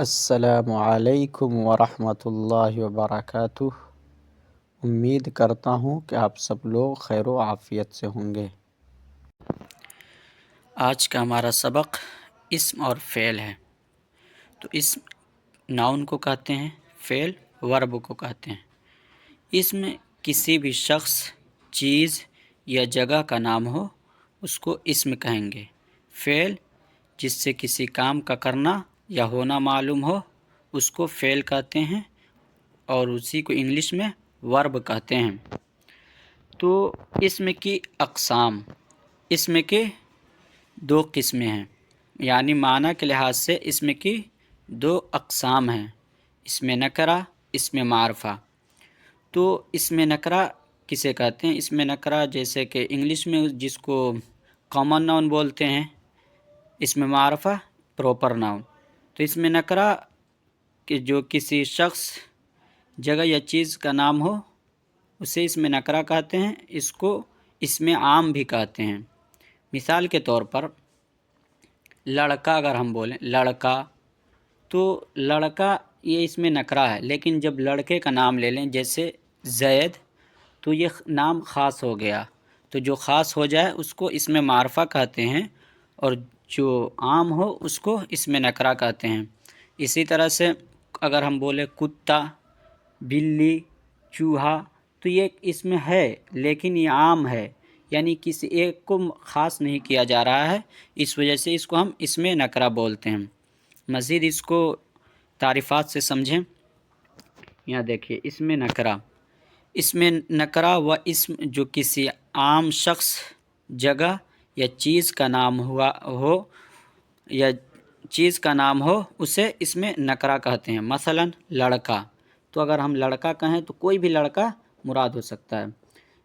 السلام علیکم ورحمۃ اللہ وبرکاتہ۔ امید کرتا ہوں کہ آپ سب لوگ خیر و عافیت سے ہوں گے۔ آج کا ہمارا سبق اسم اور فعل ہے۔ تو اسم ناؤن کو کہتے ہیں، فعل ورب کو کہتے ہیں۔ اسم کسی بھی شخص، چیز یا جگہ کا نام ہو اس کو اسم کہیں گے۔ فعل جس سے کسی کام کا کرنا یا ہونا معلوم ہو اس کو فعل کہتے ہیں، اور اسی کو انگلش میں ورب کہتے ہیں۔ تو اسم کی اقسام، اسم کے دو قسمیں ہیں، یعنی معنی کے لحاظ سے اسم کی دو اقسام ہیں، اسم نکرہ، اسم معرفہ۔ تو اسم نکرہ کسے کہتے ہیں؟ اسم نکرہ جیسے کہ انگلش میں جس کو کامن ناؤن بولتے ہیں، اسم معرفہ پراپر ناؤن۔ تو اسم نکرہ کہ جو کسی شخص، جگہ یا چیز کا نام ہو اسے اسم نکرہ کہتے ہیں، اس کو اسم عام بھی کہتے ہیں۔ مثال کے طور پر لڑکا اگر ہم بولیں لڑکا، تو لڑکا یہ اسم نکرہ ہے، لیکن جب لڑکے کا نام لے لیں جیسے زید تو یہ نام خاص ہو گیا، تو جو خاص ہو جائے اس کو اسم معرفہ کہتے ہیں، اور جو عام ہو اس کو اسم نکرہ کہتے ہیں۔ اسی طرح سے اگر ہم بولیں کتا، بلی، چوہا، تو یہ ایک اسم ہے لیکن یہ عام ہے، یعنی کسی ایک کو خاص نہیں کیا جا رہا ہے، اس وجہ سے اس کو ہم اسم نکرہ بولتے ہیں۔ مزید اس کو تعریفات سے سمجھیں۔ یہاں دیکھیے اسم نکرہ، اسم نکرہ وہ اسم جو کسی عام شخص، جگہ یا چیز کا نام ہو اسے اسم نکرہ کہتے ہیں۔ مثلا لڑکا، تو اگر ہم لڑکا کہیں تو کوئی بھی لڑکا مراد ہو سکتا ہے،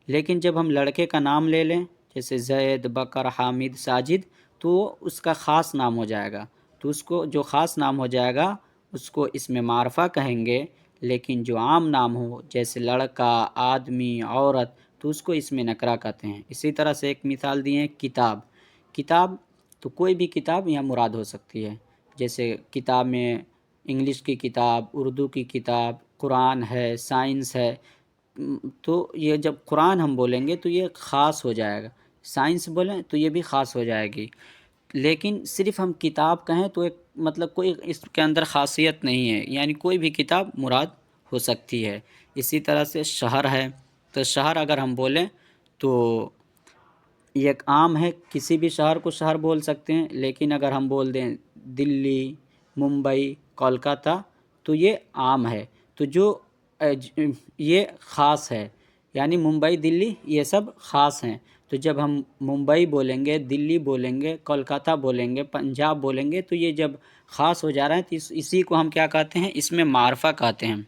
لیکن جب ہم لڑکے کا نام لے لیں جیسے زید، بکر، حامد، ساجد، تو اس کا خاص نام ہو جائے گا، تو اس کو جو خاص نام ہو جائے گا اس کو اسم معرفہ کہیں گے، لیکن جو عام نام ہو جیسے لڑکا، آدمی، عورت، تو اس کو اسم نکرہ کہتے ہیں۔ اسی طرح سے ایک مثال دی ہے کتاب، کتاب تو کوئی بھی کتاب یہاں مراد ہو سکتی ہے، جیسے کتاب میں انگلش کی کتاب، اردو کی کتاب، قرآن ہے، سائنس ہے۔ تو یہ جب قرآن ہم بولیں گے تو یہ خاص ہو جائے گا، سائنس بولیں تو یہ بھی خاص ہو جائے گی، لیکن صرف ہم کتاب کہیں تو ایک مطلب کوئی اس کے اندر خاصیت نہیں ہے، یعنی کوئی بھی کتاب مراد ہو سکتی ہے۔ اسی طرح سے شہر ہے، تو شہر اگر ہم بولیں تو یہ ایک عام ہے، کسی بھی شہر کو شہر بول سکتے ہیں، لیکن اگر ہم بول دیں دلی، ممبئی، کولکاتہ تو یہ عام ہے، تو جو یہ خاص ہے، یعنی ممبئی، دلی یہ سب خاص ہیں۔ تو جب ہم ممبئی بولیں گے، دلی بولیں گے، کولکاتہ بولیں گے، پنجاب بولیں گے، تو یہ جب خاص ہو جا رہا ہے تو اسی کو ہم کیا کہتے ہیں؟ اسم معرفہ کہتے ہیں۔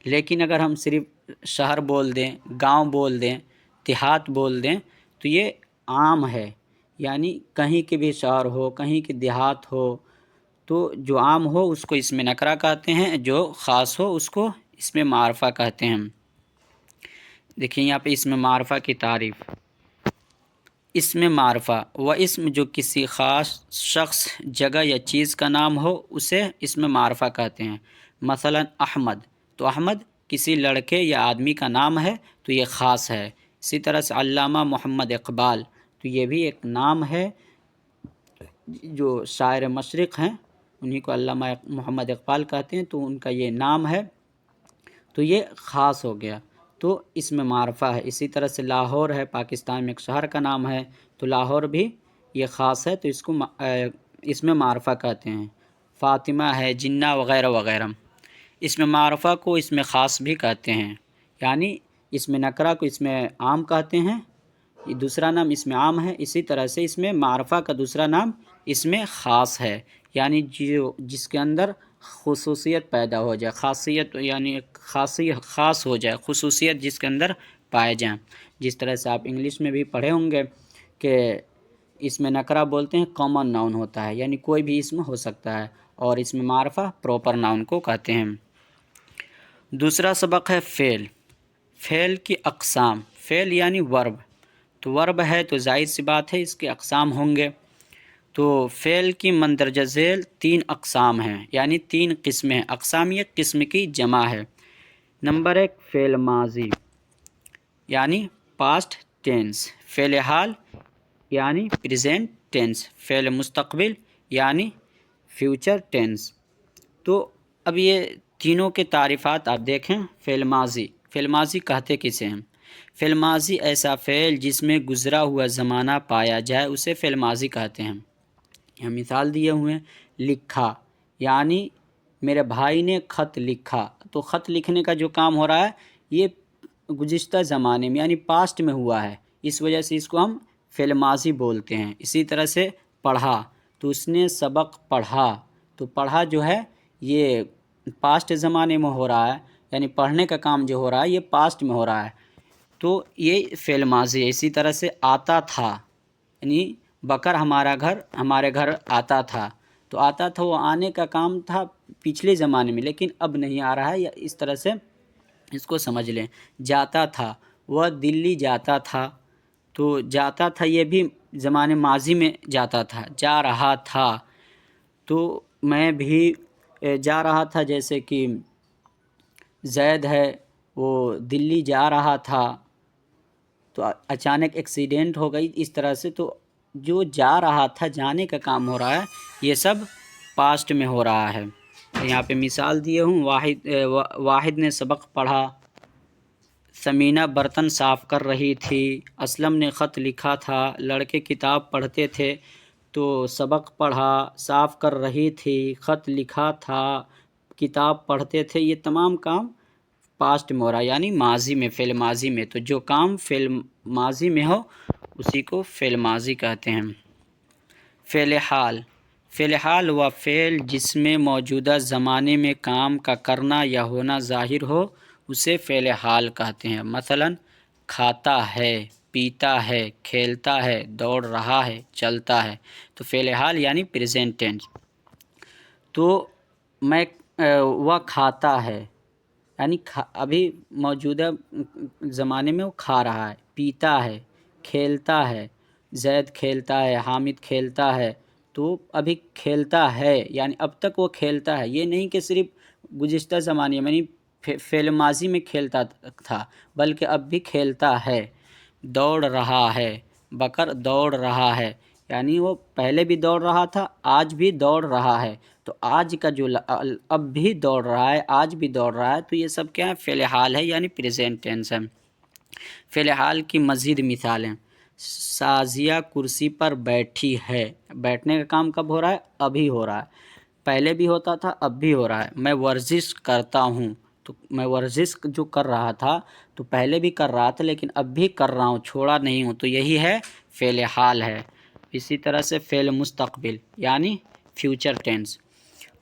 لیکن اگر ہم صرف شہر بول دیں، گاؤں بول دیں، دیہات بول دیں تو یہ عام ہے، یعنی کہیں کے بھی شہر ہو، کہیں کے دیہات ہو، تو جو عام ہو اس کو اسم نکرہ کہتے ہیں، جو خاص ہو اس کو اسم معرفہ کہتے ہیں۔ دیکھیں یہاں پہ اسم معرفہ کی تعریف۔ اسم معرفہ وہ اسم جو کسی خاص شخص، جگہ یا چیز کا نام ہو اسے اسم معرفہ کہتے ہیں۔ مثلا احمد، تو احمد کسی لڑکے یا آدمی کا نام ہے تو یہ خاص ہے۔ اسی طرح سے علامہ محمد اقبال، تو یہ بھی ایک نام ہے، جو شاعر مشرق ہیں انہی کو علامہ محمد اقبال کہتے ہیں، تو ان کا یہ نام ہے، تو یہ خاص ہو گیا، تو اسم معرفہ ہے۔ اسی طرح سے لاہور ہے، پاکستان میں ایک شہر کا نام ہے، تو لاہور بھی یہ خاص ہے، تو اس کو اسم معرفہ کہتے ہیں۔ فاطمہ ہے، جنہ وغیرہ وغیرہ۔ اسم معرفہ کو اسم خاص بھی کہتے ہیں، یعنی اسم نکرہ کو اسم عام کہتے ہیں، یہ دوسرا نام اسم عام ہے، اسی طرح سے اسم معرفہ کا دوسرا نام اسم خاص ہے، یعنی جس کے اندر خصوصیت پیدا ہو جائے، خاصیت یعنی خاص ہو جائے، خصوصیت جس کے اندر پائے جائیں۔ جس طرح سے آپ انگلش میں بھی پڑھے ہوں گے کہ اسم نکرہ بولتے ہیں کامن ناؤن ہوتا ہے، یعنی کوئی بھی اسم ہو سکتا ہے، اور اسم معرفہ پراپر ناؤن کو کہتے ہیں۔ دوسرا سبق ہے فعل، فعل کی اقسام۔ فعل یعنی ورب، تو ورب ہے تو ظاہر سی بات ہے اس کے اقسام ہوں گے۔ تو فعل کی مندرجہ ذیل 3 اقسام ہیں، یعنی 3 قسمیں ہیں۔ اقسام یہ قسم کی جمع ہے۔ نمبر 1 فعل ماضی یعنی پاسٹ ٹینس، فعل حال یعنی پریزنٹ ٹینس، فعل مستقبل یعنی فیوچر ٹینس۔ تو اب یہ تینوں کے تعریفات آپ دیکھیں۔ فعل ماضی کہتے کسے ہیں؟ فعل ماضی ایسا فعل جس میں گزرا ہوا زمانہ پایا جائے اسے فعل ماضی کہتے ہیں۔ یہاں مثال دیے ہوئے ہیں، لکھا یعنی میرے بھائی نے خط لکھا، تو خط لکھنے کا جو کام ہو رہا ہے یہ گزشتہ زمانے میں یعنی پاسٹ میں ہوا ہے، اس وجہ سے اس کو ہم فعل ماضی بولتے ہیں۔ اسی طرح سے پڑھا، تو اس نے سبق پڑھا، تو پڑھا جو ہے یہ پاسٹ زمانے میں ہو رہا ہے، یعنی پڑھنے کا کام جو ہو رہا ہے یہ پاسٹ میں ہو رہا ہے، تو یہ فعل ماضی ہے۔ اسی طرح سے آتا تھا، یعنی بکر ہمارے گھر آتا تھا، تو آتا تھا وہ آنے کا کام تھا پچھلے زمانے میں، لیکن اب نہیں آ رہا ہے، یا اس طرح سے اس کو سمجھ لیں۔ جاتا تھا، وہ دلی جاتا تھا، تو جاتا تھا یہ بھی زمانے ماضی میں جاتا تھا۔ جا رہا تھا، تو میں بھی جا رہا تھا، جیسے کہ زید ہے وہ دلی جا رہا تھا، تو اچانک ایکسیڈنٹ ہو گئی، اس طرح سے تو جو جا رہا تھا جانے کا کام ہو رہا ہے یہ سب پاسٹ میں ہو رہا ہے۔ یہاں پہ مثال دیے ہوں، واحد نے سبق پڑھا، ثمینہ برتن صاف کر رہی تھی، اسلم نے خط لکھا تھا، لڑکے کتاب پڑھتے تھے، تو سبق پڑھا، صاف کر رہی تھی، خط لکھا تھا، کتاب پڑھتے تھے، یہ تمام کام پاسٹ میں ہو رہا ہے، یعنی ماضی میں، فعل ماضی میں۔ تو جو کام فعل ماضی میں ہو اسی کو فعل ماضی کہتے ہیں۔ فعل حال وہ فعل جس میں موجودہ زمانے میں کام کا کرنا یا ہونا ظاہر ہو اسے فعل حال کہتے ہیں۔ مثلا کھاتا ہے، پیتا ہے، کھیلتا ہے، دوڑ رہا ہے، چلتا ہے، تو فعل حال یعنی پریزنٹ ٹینس۔ تو وہ کھاتا ہے یعنی ابھی موجودہ زمانے میں وہ کھا رہا ہے، پیتا ہے، کھیلتا ہے، زید کھیلتا ہے، حامد کھیلتا ہے، تو ابھی کھیلتا ہے یعنی اب تک وہ کھیلتا ہے، یہ نہیں کہ صرف گزشتہ زمانے میں یعنی فعل ماضی میں کھیلتا تھا بلکہ اب بھی کھیلتا ہے۔ دوڑ رہا ہے، بکر دوڑ رہا ہے، یعنی وہ پہلے بھی دوڑ رہا تھا، آج بھی دوڑ رہا ہے، تو آج کا جو اب بھی دوڑ رہا ہے، آج بھی دوڑ رہا ہے، تو یہ سب کیا ہے؟ فعل حال ہے، یعنی پریزنٹ ٹینس ہے۔ فعل حال کی مزید مثالیں، سازیہ کرسی پر بیٹھی ہے، بیٹھنے کا کام کب ہو رہا ہے؟ ابھی ہو رہا ہے، پہلے بھی ہوتا تھا، اب بھی ہو رہا ہے۔ میں ورزش کرتا ہوں، تو میں ورزش جو کر رہا تھا تو پہلے بھی کر رہا تھا لیکن اب بھی کر رہا ہوں، چھوڑا نہیں ہوں، تو یہی ہے فعل حال ہے۔ اسی طرح سے فعل مستقبل یعنی فیوچر ٹینس،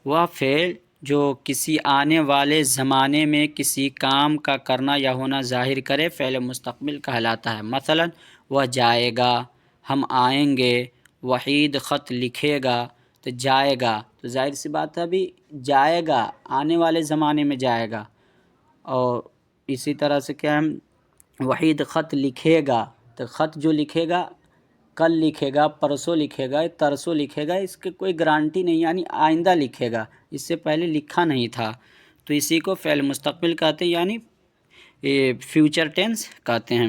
وہ فعل جو کسی آنے والے زمانے میں کسی کام کا کرنا یا ہونا ظاہر کرے فعل مستقبل کہلاتا ہے۔ مثلا وہ جائے گا، ہم آئیں گے، وحید خط لکھے گا، تو جائے گا تو ظاہر سی بات ہے ابھی جائے گا، آنے والے زمانے میں جائے گا۔ اور اسی طرح سے کیا ہے؟ وحید خط لکھے گا، تو خط جو لکھے گا کل لکھے گا، پرسوں لکھے گا، ترسوں لکھے گا، اس کی کوئی گارنٹی نہیں، یعنی آئندہ لکھے گا، اس سے پہلے لکھا نہیں تھا، تو اسی کو فعل مستقبل کہتے ہیں، یعنی فیوچر ٹینس کہتے ہیں۔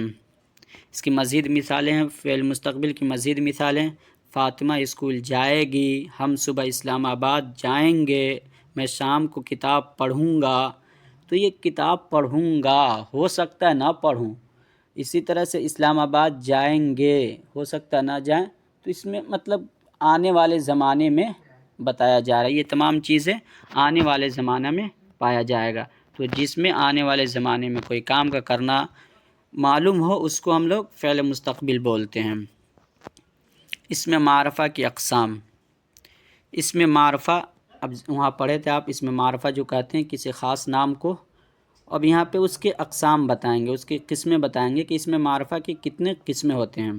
اس کی مزید مثالیں ہیں، فعل مستقبل کی مزید مثالیں، فاطمہ اسکول جائے گی، ہم صبح اسلام آباد جائیں گے، میں شام کو کتاب پڑھوں گا، تو یہ کتاب پڑھوں گا ہو سکتا ہے نہ پڑھوں، اسی طرح سے اسلام آباد جائیں گے ہو سکتا ہے نہ جائیں، تو اس میں مطلب آنے والے زمانے میں بتایا جا رہا ہے، یہ تمام چیزیں آنے والے زمانہ میں پایا جائے گا، تو جس میں آنے والے زمانے میں کوئی کام کا کرنا معلوم ہو اس کو ہم لوگ فعل مستقبل بولتے ہیں۔ اس میں معرفہ کی اقسام، اس میں معرفہ اب وہاں پڑھے تھے آپ، اس میں معرفہ جو کہتے ہیں کسی خاص نام کو، اب یہاں پہ اس کے اقسام بتائیں گے، اس کی قسمیں بتائیں گے کہ اس میں معرفہ کی کتنے قسمیں ہوتے ہیں۔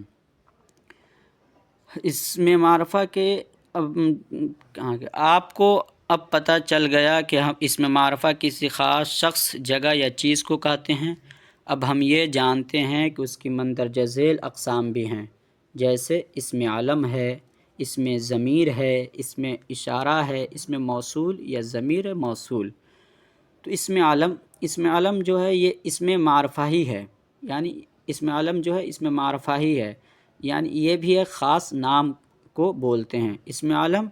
اس میں معرفہ کے آپ کو اب پتہ چل گیا کہ ہم اس میں معرفہ کسی خاص شخص، جگہ یا چیز کو کہتے ہیں۔ اب ہم یہ جانتے ہیں کہ اس کی مندرجہ ذیل اقسام بھی ہیں، جیسے اسم علم ہے، اس میں ضمیر ہے، اس میں اشارہ ہے، اس میں موصول یا ضمیر موصول۔ تو اسم علم جو ہے یہ اسم معرفہ ہی ہے، یعنی اسم علم جو ہے اسم معرفہ ہی ہے، یعنی یہ بھی ایک خاص نام کو بولتے ہیں۔ اسم علم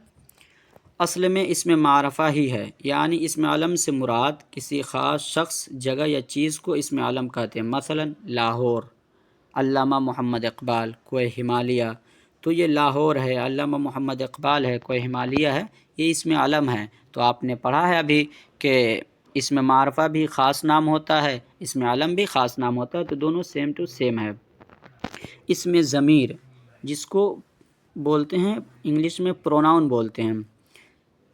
اصل میں اسم معرفہ ہی ہے، یعنی اسم علم سے مراد کسی خاص شخص، جگہ یا چیز کو اسم علم کہتے ہیں۔ مثلا لاہور، علامہ محمد اقبال، کوہ ہمالیہ، تو یہ لاہور ہے، علامہ محمد اقبال ہے، کوہ ہمالیہ ہے، یہ اسم علم ہے۔ تو آپ نے پڑھا ہے ابھی کہ اسم معرفہ بھی خاص نام ہوتا ہے، اسم علم بھی خاص نام ہوتا ہے، تو دونوں سیم ٹو سیم ہے۔ اسم ضمیر جس کو بولتے ہیں انگلش میں پروناؤن بولتے ہیں،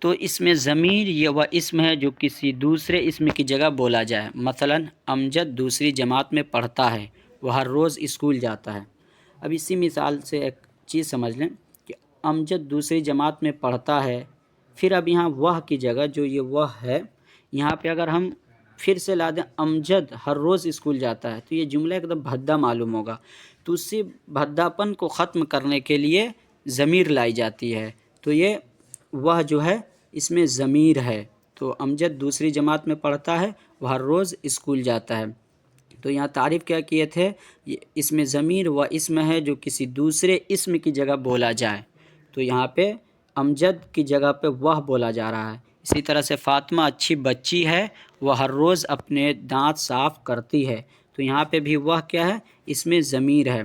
تو اسم ضمیر یہ وہ اسم ہے جو کسی دوسرے اسم کی جگہ بولا جائے۔ مثلا امجد دوسری جماعت میں پڑھتا ہے، وہ ہر روز اسکول جاتا ہے۔ اب اسی مثال سے ایک چیز سمجھ لیں کہ امجد دوسری جماعت میں پڑھتا ہے، پھر اب یہاں وہ کی جگہ جو یہ وہ ہے، یہاں پہ اگر ہم پھر سے لا دیں امجد ہر روز اسکول جاتا ہے، تو یہ جملہ ایک دم بھدا معلوم ہوگا۔ تو اسی بھداپن کو ختم کرنے کے لیے ضمیر لائی جاتی ہے، تو یہ وہ جو ہے اس میں ضمیر ہے۔ تو امجد دوسری جماعت میں پڑھتا ہے، وہ ہر روز اسکول جاتا ہے۔ تو یہاں تعریف کیا کیے تھے، اس میں ضمیر وہ اسم ہے جو کسی دوسرے اسم کی جگہ بولا جائے، تو یہاں پہ امجد کی جگہ پہ وہ بولا جا رہا ہے۔ اسی طرح سے فاطمہ اچھی بچی ہے، وہ ہر روز اپنے دانت صاف کرتی ہے، تو یہاں پہ بھی وہ کیا ہے، اس میں ضمیر ہے۔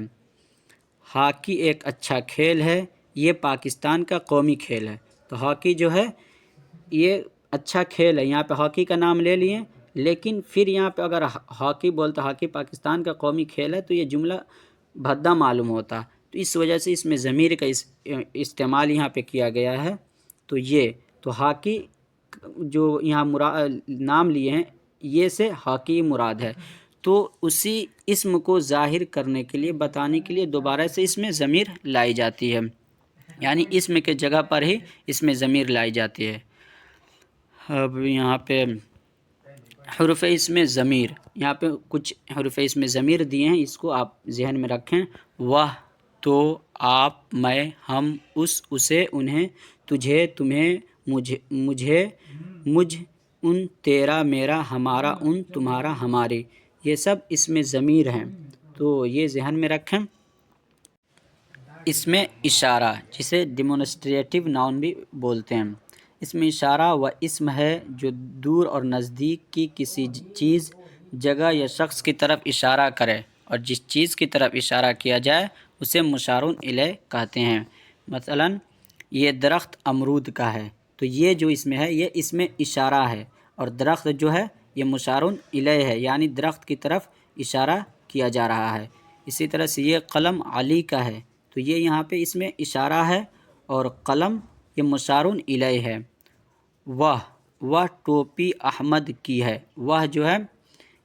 ہاکی ایک اچھا کھیل ہے، یہ پاکستان کا قومی کھیل ہے، تو ہاکی جو ہے یہ اچھا کھیل ہے، یہاں پہ ہاکی کا نام لے لیے، لیکن پھر یہاں پہ اگر ہاکی بولتا، ہاکی پاکستان کا قومی کھیل ہے، تو یہ جملہ بھدا معلوم ہوتا، تو اس وجہ سے اس میں ضمیر کا استعمال یہاں پہ کیا گیا ہے۔ تو ہاکی جو یہاں نام لیے ہیں، یہ سے ہاکی مراد ہے، تو اسی اسم کو ظاہر کرنے کے لیے، بتانے کے لیے دوبارہ سے اس میں ضمیر لائی جاتی ہے، یعنی اسم کے جگہ پر ہی اس میں ضمیر لائی جاتی ہے۔ اب یہاں پہ حروف اسم ضمیر، یہاں پہ کچھ حروف اسم ضمیر دیے ہیں، اس کو آپ ذہن میں رکھیں۔ وہ، تو، آپ، میں، ہم، اس، اسے، انہیں، تجھے، تمہیں، مجھے، مجھ، ان، تیرا، میرا، ہمارا، ان، تمہارا، ہماری، یہ سب اسم ضمیر ہیں، تو یہ ذہن میں رکھیں۔ اسم اشارہ جسے ڈیمونسٹریٹو ناؤن بھی بولتے ہیں۔ اسم اشارہ وہ اسم ہے جو دور اور نزدیک کی کسی چیز، جگہ یا شخص کی طرف اشارہ کرے، اور جس چیز کی طرف اشارہ کیا جائے اسے مشار الیہ کہتے ہیں۔ مثلا یہ درخت امرود کا ہے، تو یہ جو اسم ہے یہ اسم اشارہ ہے، اور درخت جو ہے یہ مشار الیہ ہے، یعنی درخت کی طرف اشارہ کیا جا رہا ہے۔ اسی طرح سے یہ قلم علی کا ہے، تو یہ یہاں پہ اس میں اشارہ ہے، اور قلم یہ مشار الیہ ہے۔ وہ ٹوپی احمد کی ہے، وہ جو ہے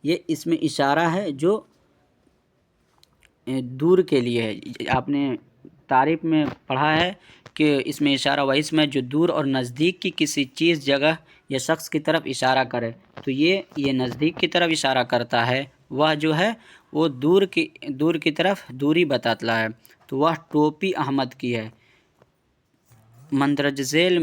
یہ اس میں اشارہ ہے جو دور کے لیے ہے۔ آپ نے تعریف میں پڑھا ہے کہ اس میں اشارہ وہ اسم ہے جو دور اور نزدیک کی کسی چیز، جگہ یا شخص کی طرف اشارہ کرے، تو یہ نزدیک کی طرف اشارہ کرتا ہے، وہ جو ہے وہ دور کی طرف دوری بتاتا ہے، تو وہ ٹوپی احمد کی ہے۔ مندرجہ ذیل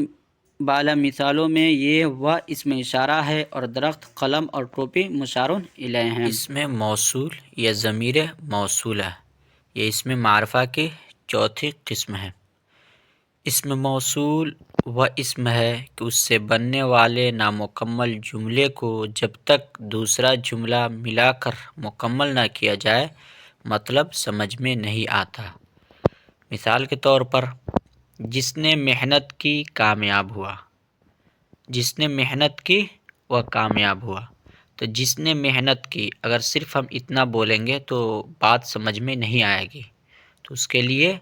بالا مثالوں میں یہ وہ اسم اشارہ ہے، اور درخت، قلم اور ٹوپی مشار الیہ ہیں۔ اسم موصول یا ضمیر موصولہ، یہ اسم معرفہ کی چوتھی قسم ہے۔ اسم موصول وہ اسم ہے کہ اس سے بننے والے نامکمل جملے کو جب تک دوسرا جملہ ملا کر مکمل نہ کیا جائے مطلب سمجھ میں نہیں آتا۔ مثال کے طور پر، جس نے محنت کی کامیاب ہوا، جس نے محنت کی وہ کامیاب ہوا، تو جس نے محنت کی اگر صرف ہم اتنا بولیں گے تو بات سمجھ میں نہیں آئے گی، تو اس کے لیے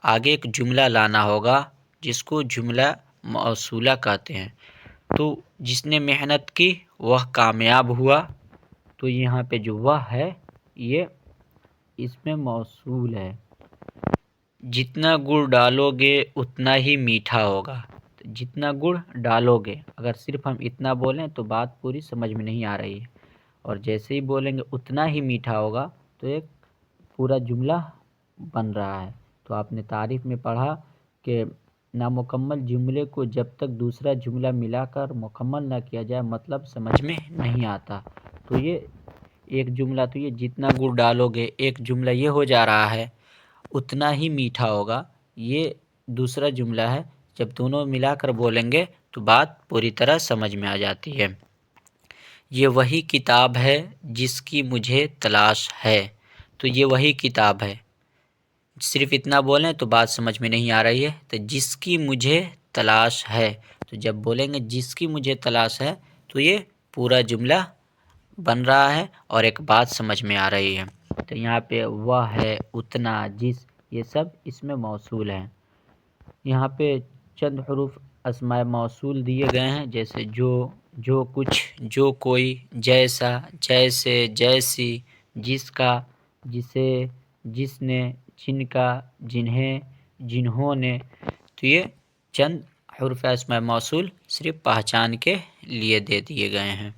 آگے ایک جملہ لانا ہوگا جس کو جملہ موصولہ کہتے ہیں۔ تو جس نے محنت کی وہ کامیاب ہوا، تو یہاں پہ جو وہ ہے یہ اس میں موصول ہے۔ جتنا گڑ ڈالو گے اتنا ہی میٹھا ہوگا، جتنا گڑ ڈالو گے، اگر صرف ہم اتنا بولیں تو بات پوری سمجھ میں نہیں آ رہی ہے، اور جیسے ہی بولیں گے اتنا ہی میٹھا ہوگا تو ایک پورا جملہ بن رہا ہے۔ تو آپ نے تعریف میں پڑھا کہ نامکمل جملے کو جب تک دوسرا جملہ ملا کر مکمل نہ کیا جائے مطلب سمجھ میں نہیں آتا. تو یہ ایک جملہ تو یہ جتنا گڑ ڈالو گے ایک جملہ یہ ہو جا رہا ہے اتنا ہی میٹھا ہوگا. یہ دوسرا جملہ ہے، جب دونوں ملا کر بولیں گے تو بات پوری طرح سمجھ میں آ جاتی ہے. یہ وہی کتاب ہے جس کی مجھے تلاش ہے. تو یہ وہی کتاب ہے، صرف اتنا بولیں تو بات سمجھ میں نہیں آ رہی ہے. تو جس کی مجھے تلاش ہے، تو جب بولیں گے جس کی مجھے تلاش ہے تو یہ پورا جملہ بن رہا ہے اور ایک بات سمجھ میں آ رہی ہے. تو یہاں پہ وہ ہے، اتنا، جس، یہ سب اس میں موصول ہیں. یہاں پہ چند حروف اسماء موصول دیے گئے ہیں، جیسے جو کچھ، جو کوئی، جیسا، جیسے، جیسی، جس کا، جسے، جس نے، جن کا، جنہیں، جنہوں نے. تو یہ چند حروف اسماء موصول صرف پہچان کے لیے دے دیے گئے ہیں.